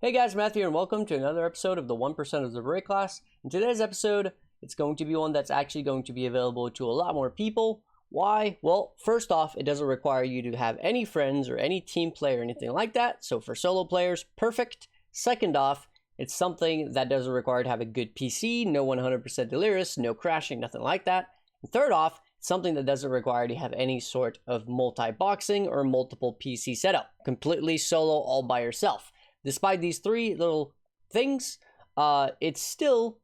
Hey guys, Matthew, and welcome to another episode of the 1% of the Rare class. In today's episode, it's going to be one that's actually going to be available to a lot more people. Why? Well, first off, it doesn't require you to have any friends or any team play or anything like that. So for solo players, perfect. Second off, it's something that doesn't require to have a good PC, no 100% delirious, no crashing, nothing like that. And third off, it's something that doesn't require to have any sort of multi-boxing or multiple PC setup. Completely solo all by yourself. Despite these three little things, it still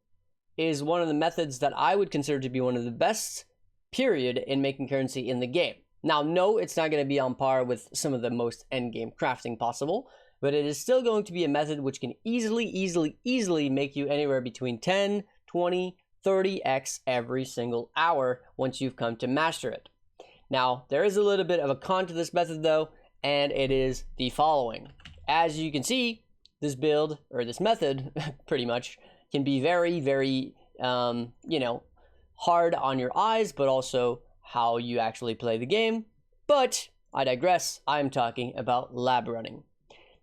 is one of the methods that I would consider to be one of the best, period, in making currency in the game. Now, no, it's not going to be on par with some of the most endgame crafting possible, but it is still going to be a method which can easily make you anywhere between 10, 20, 30x every single hour once you've come to master it. Now, there is a little bit of a con to this method though, and it is the following. As you can see, this build, or this method, pretty much, can be very, hard on your eyes, but also how you actually play the game. But I digress. I'm talking about lab running.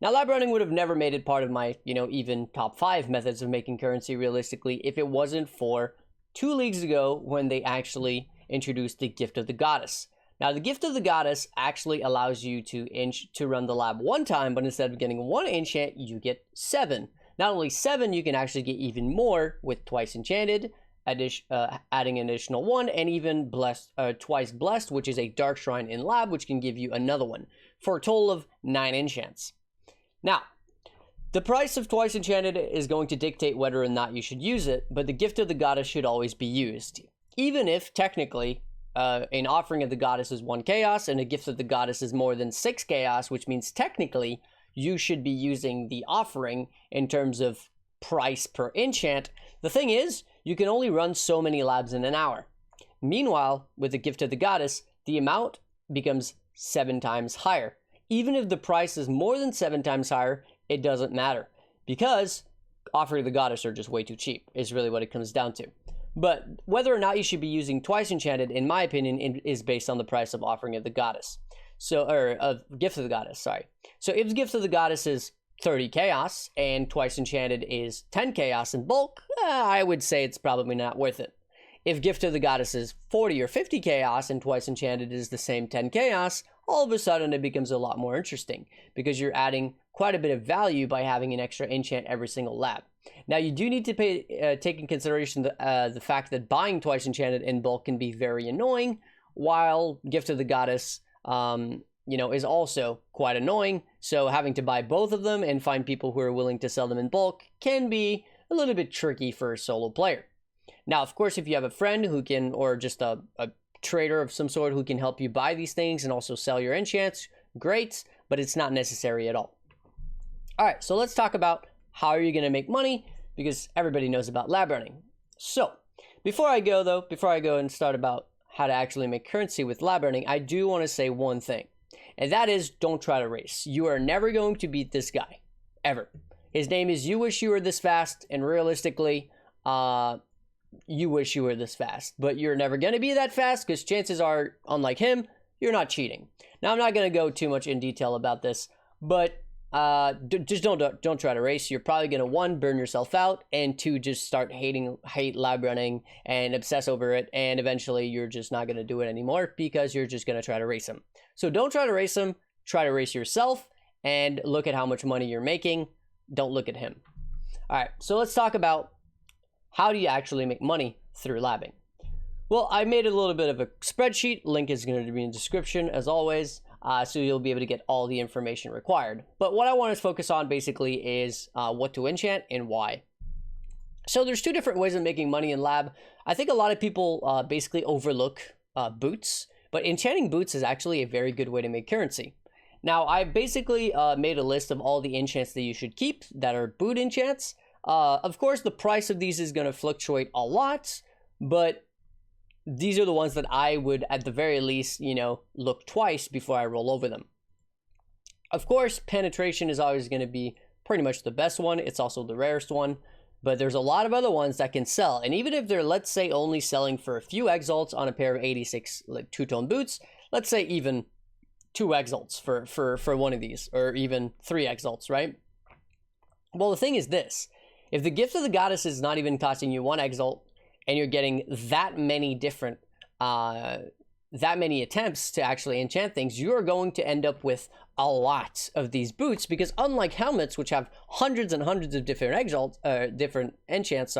Now, lab running would have never made it part of my, even top 5 methods of making currency realistically if it wasn't for 2 leagues ago when they actually introduced the Gift of the Goddess. Now, the Gift of the Goddess actually allows you to run the lab one time, but instead of getting 1 enchant, you get 7. Not only 7, you can actually get even more with Twice Enchanted, adding an additional 1, and even Twice Blessed, which is a Dark Shrine in lab, which can give you another one, for a total of 9 enchants. Now, the price of Twice Enchanted is going to dictate whether or not you should use it, but the Gift of the Goddess should always be used, even if technically an offering of the goddess is 1 chaos and a gift of the goddess is more than 6 chaos, which means technically you should be using the offering in terms of price per enchant. The thing is, you can only run so many labs in an hour. Meanwhile, with the Gift of the Goddess, the amount becomes 7 times higher. Even if the price is more than 7 times higher, it doesn't matter, because offering of the goddess are just way too cheap, is really what it comes down to. But whether or not you should be using Twice Enchanted, in my opinion, is based on the price of offering of the goddess. Of Gift of the Goddess, sorry. So if Gift of the Goddess is 30 chaos and Twice Enchanted is 10 chaos in bulk, I would say it's probably not worth it. If Gift of the Goddess is 40 or 50 chaos and Twice Enchanted is the same 10 chaos, all of a sudden it becomes a lot more interesting, because you're adding quite a bit of value by having an extra enchant every single lab. Now, you do need to take in consideration the fact that buying Twice Enchanted in bulk can be very annoying, while Gift of the Goddess, is also quite annoying. So having to buy both of them and find people who are willing to sell them in bulk can be a little bit tricky for a solo player. Now, of course, if you have a friend who can, or just a trader of some sort who can help you buy these things and also sell your enchants, great, but it's not necessary at all. All right, so let's talk about how are you going to make money, because everybody knows about lab running. So before I go and start about how to actually make currency with lab running, I do want to say one thing, and that is, don't try to race. You are never going to beat this guy, ever. His name is You Wish You Were This Fast, and realistically, you wish you were this fast, but you're never going to be that fast, because chances are, unlike him, you're not cheating. Now, I'm not going to go too much in detail about this, but just don't try to race. You're probably going to, 1, burn yourself out, and 2, just start hate lab running and obsess over it, and eventually you're just not going to do it anymore because you're just going to try to race him. So don't try to race him, try to race yourself, and look at how much money you're making. Don't look at him. All right, so let's talk about how do you actually make money through labbing. Well, I made a little bit of a spreadsheet. Link is going to be in the description as always. So you'll be able to get all the information required. But what I want to focus on basically is what to enchant and why. So there's 2 different ways of making money in lab. I think a lot of people basically overlook boots, but enchanting boots is actually a very good way to make currency. Now, I basically made a list of all the enchants that you should keep that are boot enchants. Of course, the price of these is going to fluctuate a lot, but these are the ones that I would, at the very least, look twice before I roll over them. Of course, penetration is always going to be pretty much the best one. It's also the rarest one, but there's a lot of other ones that can sell. And even if they're, let's say, only selling for a few exalts on a pair of 86 like 2-tone boots, let's say even 2 exalts for one of these, or even 3 exalts, right? Well, the thing is this. If the Gift of the Goddess is not even costing you 1 exalt, and you're getting that many different, that many attempts to actually enchant things, you're going to end up with a lot of these boots, because unlike helmets, which have hundreds and hundreds of different different enchants,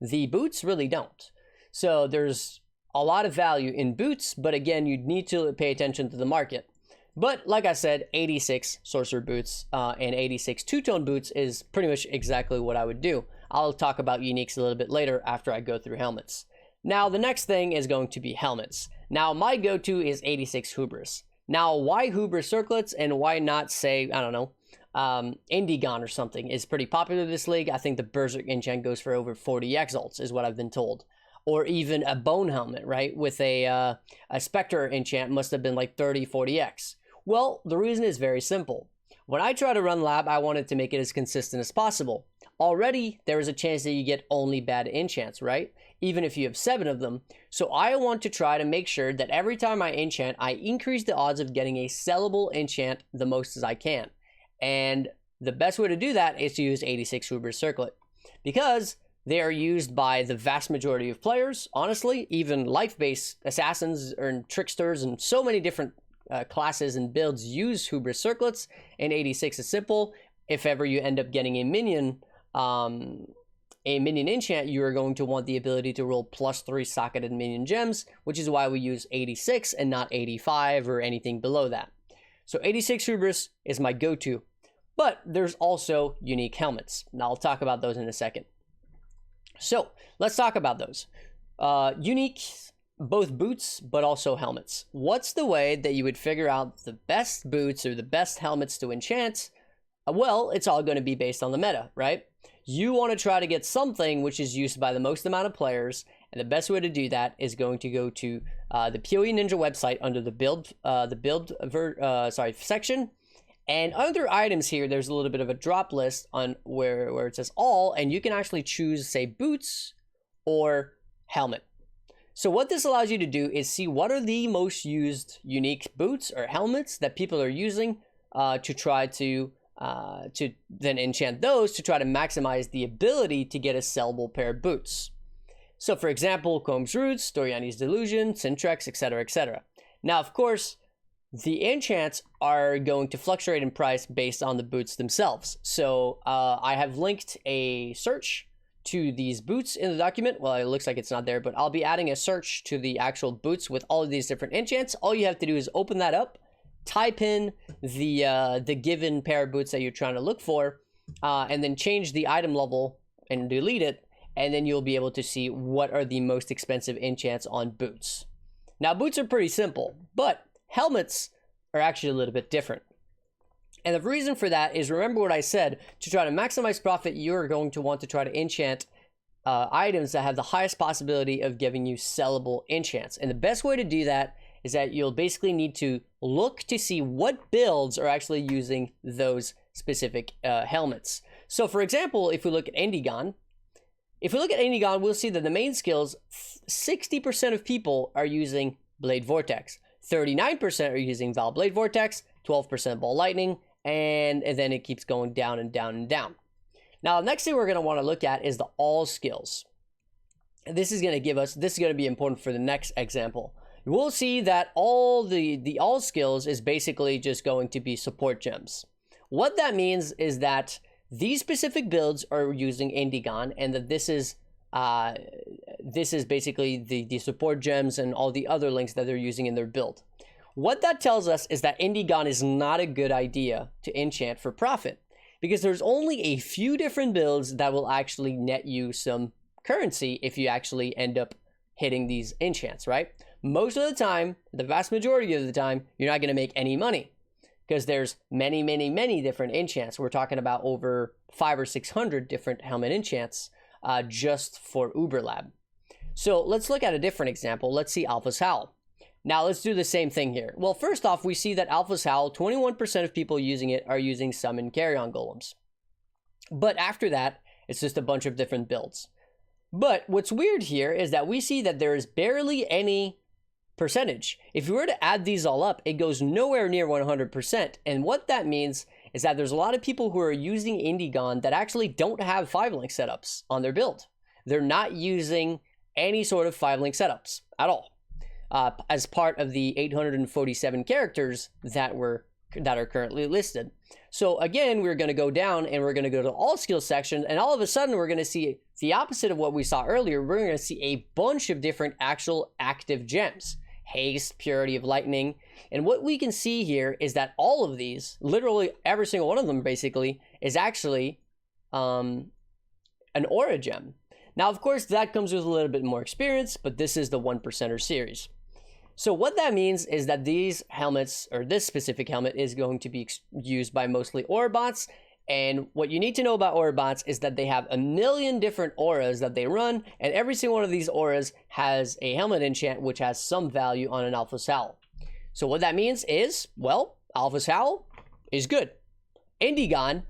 the boots really don't. So there's a lot of value in boots, but again, you need to pay attention to the market. But like I said, 86 sorcerer boots and 86 two-tone boots is pretty much exactly what I would do. I'll talk about uniques a little bit later after I go through helmets. Now, the next thing is going to be helmets. Now, my go-to is 86 hubris. Now, why hubris circlets and why not, say, I don't know, Indigon or something is pretty popular in this league. I think the Berserk enchant goes for over 40 exalts is what I've been told. Or even a bone helmet, right? With a Spectre enchant must have been like 30, 40x. Well, the reason is very simple. When I try to run lab, I wanted to make it as consistent as possible. Already, there is a chance that you get only bad enchants, right? Even if you have 7 of them. So I want to try to make sure that every time I enchant, I increase the odds of getting a sellable enchant the most as I can. And the best way to do that is to use 86 Hubris Circlet. Because they are used by the vast majority of players, honestly. Even life-based assassins and tricksters and so many different classes and builds use Hubris Circlets, and 86 is simple. If ever you end up getting a minion enchant, you are going to want the ability to roll +3 socketed minion gems, which is why we use 86 and not 85 or anything below that. So 86 Hubris is my go-to, but there's also unique helmets. Now I'll talk about those in a second. So let's talk about those. Unique, both boots, but also helmets. What's the way that you would figure out the best boots or the best helmets to enchant? Well, it's all going to be based on the meta, right? You want to try to get something which is used by the most amount of players, and the best way to do that is going to go to the PoE Ninja website under the section, and under items here, there's a little bit of a drop list on where it says all, and you can actually choose, say, boots or helmet. So what this allows you to do is see what are the most used unique boots or helmets that people are using to try to then enchant those to try to maximize the ability to get a sellable pair of boots. So for example, Combs Roots, Doriani's Delusion, Syntrex, etc., etc. Now, of course, the enchants are going to fluctuate in price based on the boots themselves. So I have linked a search to these boots in the document. Well, it looks like it's not there, but I'll be adding a search to the actual boots with all of these different enchants. All you have to do is open that up, type in the given pair of boots that you're trying to look for, and then change the item level and delete it, and then you'll be able to see what are the most expensive enchants on boots. Now, boots are pretty simple, but helmets are actually a little bit different. And the reason for that is, remember what I said, to try to maximize profit, you're going to want to try to enchant items that have the highest possibility of giving you sellable enchants. And the best way to do that is that you'll basically need to look to see what builds are actually using those specific helmets. So for example, if we look at Indigon, we'll see that the main skills, 60% of people are using Blade Vortex, 39% are using Val Blade Vortex, 12% Ball Lightning, and then it keeps going down and down and down. Now, the next thing we're going to want to look at is the all skills. And this is going to be important for the next example. We'll see that all the all skills is basically just going to be support gems. What that means is that these specific builds are using Indigon, and that this is basically the support gems and all the other links that they're using in their build. What that tells us is that Indigon is not a good idea to enchant for profit, because there's only a few different builds that will actually net you some currency if you actually end up hitting these enchants, right? Most of the time, the vast majority of the time, you're not going to make any money, because there's many, many, many different enchants. We're talking about over 500 or 600 different helmet enchants just for Uberlab. So let's look at a different example. Let's see Alpha's Howl. Now let's do the same thing here. Well, first off, we see that Alpha's Howl, 21% of people using it are using Summon Carrion Golems. But after that, it's just a bunch of different builds. But what's weird here is that we see that there is barely any percentage. If you were to add these all up, it goes nowhere near 100%. And what that means is that there's a lot of people who are using Indigon that actually don't have 5-link setups on their build. They're not using any sort of 5-link setups at all as part of the 847 characters that are currently listed. So again, we're going to go down and we're going to go to all skills section, and all of a sudden we're going to see the opposite of what we saw earlier. We're going to see a bunch of different actual active gems: haste, purity of lightning. And what we can see here is that all of these, literally every single one of them basically, is actually an aura gem. Now, of course, that comes with a little bit more experience, but this is the 1% series. So what that means is that these helmets, or this specific helmet, is going to be used by mostly aura bots. And what you need to know about aura bots is that they have a million different auras that they run, and every single one of these auras has a helmet enchant which has some value on an Alpha's Howl. So what that means is, well, Alpha's Howl is good. Indigon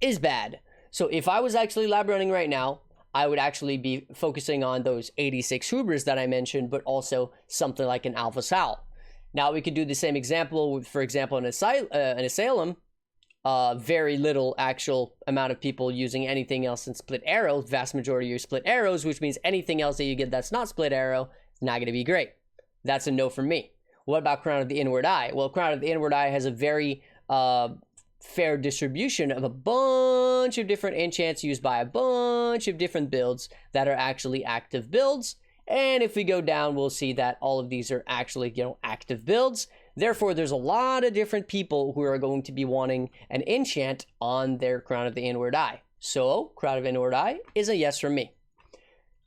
is bad. So if I was actually lab running right now, I would actually be focusing on those 86 Hubris that I mentioned, but also something like an Alpha's Howl. Now we could do the same example with, for example, an Asylum. Very little actual amount of people using anything else than split arrows. Vast majority use split arrows, which means anything else that you get that's not split arrow is not going to be great. That's a no from me. What about Crown of the Inward Eye? Well, Crown of the Inward Eye has a very fair distribution of a bunch of different enchants used by a bunch of different builds that are actually active builds. And if we go down, we'll see that all of these are actually, active builds. Therefore, there's a lot of different people who are going to be wanting an enchant on their Crown of the Inward Eye. So, Crown of Inward Eye is a yes from me.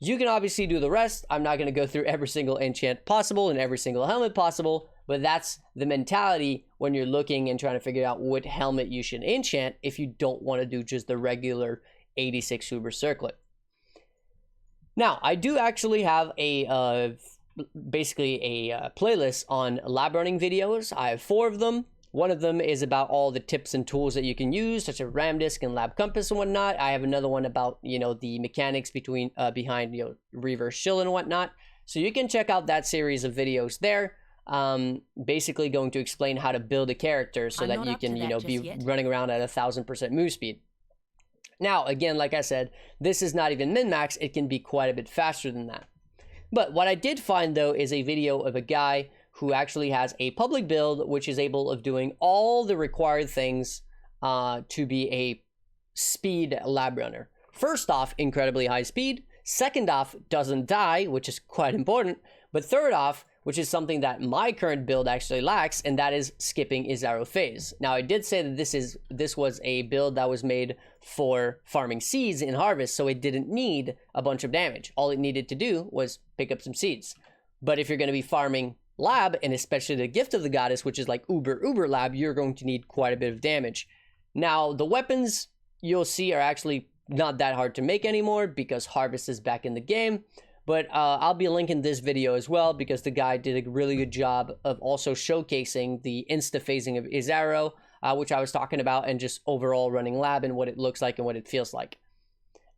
You can obviously do the rest. I'm not going to go through every single enchant possible and every single helmet possible, but that's the mentality when you're looking and trying to figure out what helmet you should enchant if you don't want to do just the regular 86 Hubris circlet. Now, I do actually have a basically a playlist on lab running videos. I have 4 of them. One of them is about all the tips and tools that you can use, such as RAM disk and lab compass and whatnot. I have another one about, the mechanics behind, reverse shield and whatnot. So you can check out that series of videos there. Basically going to explain how to build a character so that you can, be running around at 1000% move speed. Now, again, like I said, this is not even min-max. It can be quite a bit faster than that. But what I did find, though, is a video of a guy who actually has a public build which is able of doing all the required things to be a speed lab runner. First off, incredibly high speed. Second off, doesn't die, which is quite important. But third off, which is something that my current build actually lacks, and that is skipping Izaro phase. Now, I did say that this was a build that was made for farming seeds in harvest, so it didn't need a bunch of damage. All it needed to do was pick up some seeds. But if you're going to be farming lab, and especially the Gift of the Goddess, which is like uber lab, you're going to need quite a bit of damage. Now, the weapons you'll see are actually not that hard to make anymore because harvest is back in the game. But I'll be linking this video as well because the guy did a really good job of also showcasing the insta-phasing of Izaro, which I was talking about, and just overall running lab and what it looks like and what it feels like.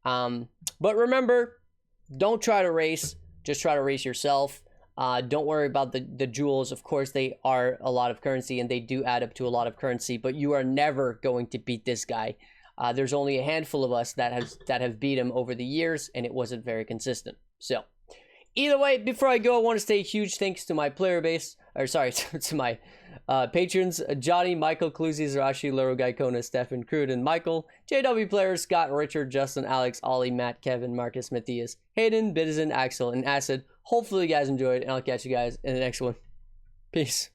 But remember, don't try to race, just try to race yourself. Don't worry about the jewels. Of course, they are a lot of currency and they do add up to a lot of currency, but you are never going to beat this guy. There's only a handful of us that have beat him over the years, and it wasn't very consistent. So, either way, before I go, I want to say a huge thanks to my player base, or sorry, to my patrons: Johnny, Michael, Cluzy, Zarashi, Lero, Gaikona, Stefan, Crude, and Michael, JW players, Scott, Richard, Justin, Alex, Ollie, Matt, Kevin, Marcus, Matthias, Hayden, Bitizen, Axel, and Acid. Hopefully you guys enjoyed, and I'll catch you guys in the next one. Peace.